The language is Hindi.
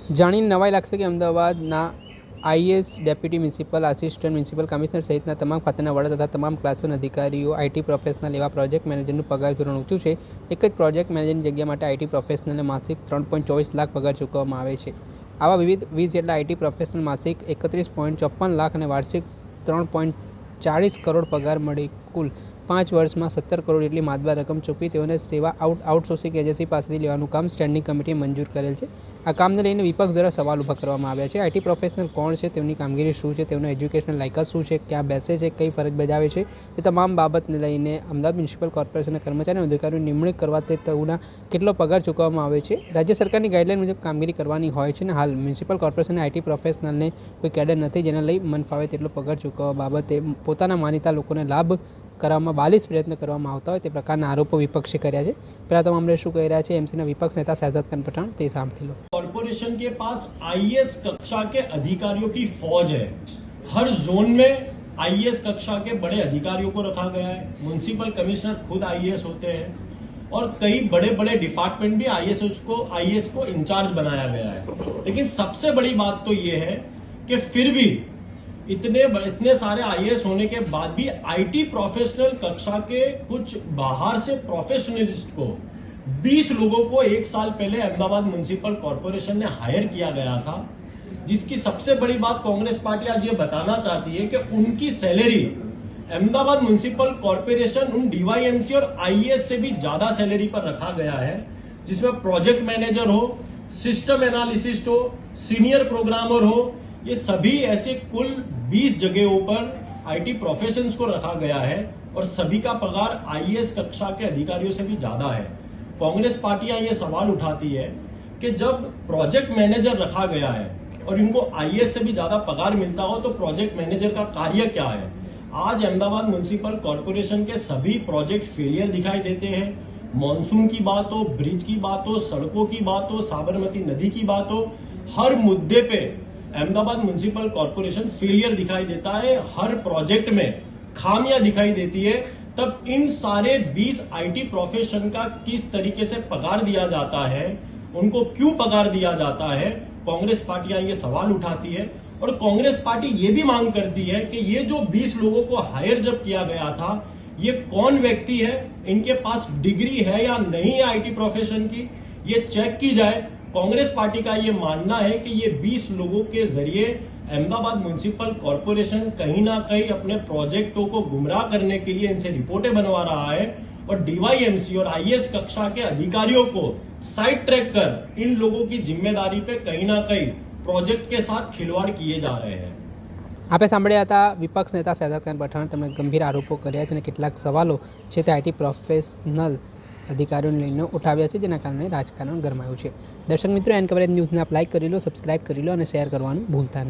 જાણીને નવાઈ લાગશે કે અમદાવાદના IAS deputy municipal assistant municipal commissioner સહિતના તમામ ખાતાના વડા તથા તમામ ક્લાસ 1 અધિકારીઓ આઈટી પ્રોફેશનલ એવા પ્રોજેક્ટ મેનેજરનું પગાર ધોરણ ઊંચું છે। એક જ પ્રોજેક્ટ મેનેજરની જગ્યા માટે આઈટી પ્રોફેશનલને માસિક 3.24 લાખ પગાર ચૂકવવામાં આવે છે। આવા વિવિધ 20 જેટલા આઈટી પ્રોફેશનલ માસિક 31.54 લાખ અને વાર્ષિક 3.40 કરોડ પગાર મળી કુલ 5 વર્ષમાં 17 કરોડ જેટલી માતબાર રકમ ચૂકવી તેઓને સેવા આઉટસોર્સિંગ એજન્સી પાસેથી લેવાનું કામ સ્ટેન્ડિંગ કમિટીએ મંજૂર કરેલ છે। આ કામને લઈને વિપક્ષ દ્વારા સવાલ ઊભા કરવામાં આવ્યા છે। આઈટી પ્રોફેશનલ કોણ છે, તેમની કામગીરી શું છે, તેમનું એજ્યુકેશનલ લાયકાત શું છે, ક્યાં બેસે છે, કઈ ફરજ બજાવે છે, તે તમામ બાબતને લઈને અમદાવાદ મ્યુનિસિપલ કોર્પોરેશનના કર્મચારી અને અધિકારીઓની નિમણૂક કરવા તે તેઓના કેટલો પગાર ચૂકવવામાં આવે છે। રાજ્ય સરકારની ગાઈડલાઈન મુજબ કામગીરી કરવાની હોય છે અને હાલ મ્યુનિસિપલ કોર્પોરેશનના આઈટી પ્રોફેશનલને કોઈ કેડર નથી, જેને લઈ મન ફાવે તેટલો પગાર ચૂકવવા બાબતે પોતાના માનીતા લોકોને લાભ કરવામાં 42 પ્રયત્ન કરવામાં આવતા હોય તે પ્રકારના આરોપો વિપક્ષે કર્યા છે। પહેલા તો મામલે શું કહી રહ્યા છે એમસીના વિપક્ષ નેતા શહેજાદ ખાન પઠાણ, તે સાંભળી લો। कॉर्पोरेशन के पास आईएएस कक्षा के अधिकारियों की फौज है। हर जोन में आईएएस कक्षा के बड़े अधिकारियों को रखा गया है। म्युनिसिपल कमिश्नर खुद आईएएस होते हैं और कई बड़े बड़े डिपार्टमेंट भी आईएएस को इंचार्ज बनाया गया है। लेकिन सबसे बड़ी बात तो ये है कि फिर भी इतने सारे आईएएस होने के बाद भी आईटी प्रोफेशनल कक्षा के कुछ बाहर से प्रोफेशनलिस्ट को 20 लोगों को एक साल पहले अहमदाबाद म्युनिसिपल कॉर्पोरेशन ने हायर किया गया था, जिसकी सबसे बड़ी बात कांग्रेस पार्टी आज ये बताना चाहती है कि उनकी सैलरी अहमदाबाद म्युनिसिपल कॉर्पोरेशन उन डीवाईएमसी और आईएएस से भी ज्यादा सैलरी पर रखा गया है, जिसमें प्रोजेक्ट मैनेजर हो, सिस्टम एनालिसिस्ट हो, सीनियर प्रोग्रामर हो, ये सभी ऐसे कुल 20 जगहों पर आईटी प्रोफेशंस को रखा गया है और सभी का पगार आईएएस कक्षा के अधिकारियों से भी ज्यादा है। कांग्रेस पार्टियां ये सवाल उठाती है कि जब प्रोजेक्ट मैनेजर रखा गया है और इनको आईएएस से भी ज्यादा पगार मिलता हो तो प्रोजेक्ट मैनेजर का कार्य क्या है। आज अहमदाबाद म्युनिसिपल कॉर्पोरेशन के सभी प्रोजेक्ट फेलियर दिखाई देते हैं। मॉनसून की बात हो, ब्रिज की बात हो, सड़कों की बात हो, साबरमती नदी की बात हो, हर मुद्दे पे अहमदाबाद म्युनिसिपल कॉर्पोरेशन फेलियर दिखाई देता है। हर प्रोजेक्ट में खामियां दिखाई देती है। तब इन सारे 20 आईटी प्रोफेशन का किस तरीके से पगार दिया जाता है, उनको क्यों पगार दिया जाता है, कांग्रेस पार्टियां ये सवाल उठाती है। और कांग्रेस पार्टी ये भी मांग करती है कि ये जो 20 लोगों को हायर जब किया गया था, ये कौन व्यक्ति है, इनके पास डिग्री है या नहीं है आईटी प्रोफेशन की, ये चेक की जाए। कांग्रेस पार्टी का ये मानना है कि ये 20 लोगों के जरिए अहमदाबाद म्युनिसिपल कॉर्पोरेशन कहीं ना कहीं अपने प्रोजेक्टों को गुमराह करने के लिए इनसे रिपोर्टें बनवा रहा है और डीवाईएमसी और आईएएस कक्षा के अधिकारियों को साइड ट्रैक कर इन लोगों की जिम्मेदारी पे कहीं ना कहीं प्रोजेक्ट के साथ खिलवाड़ किए जा रहे हैं। આપે સાંભળ્યા હતા વિપક્ષ નેતા શહેજાદ ખાન પઠાણ, તેમણે ગંભીર આરોપો કર્યા છે અને કેટલાક સવાલો છે તે આઈટી પ્રોફેશનલ અધિકારીઓને લઈને ઉઠાવ્યા છે, જેના કારણે રાજકારણ ગરમાયું છે। દર્શક મિત્રો, એન કવરેજ ન્યૂઝને આપ લાઇક કરી લો, સબસ્ક્રાઇબ કરી લો અને શેર કરવાનું ભૂલતા નહીં।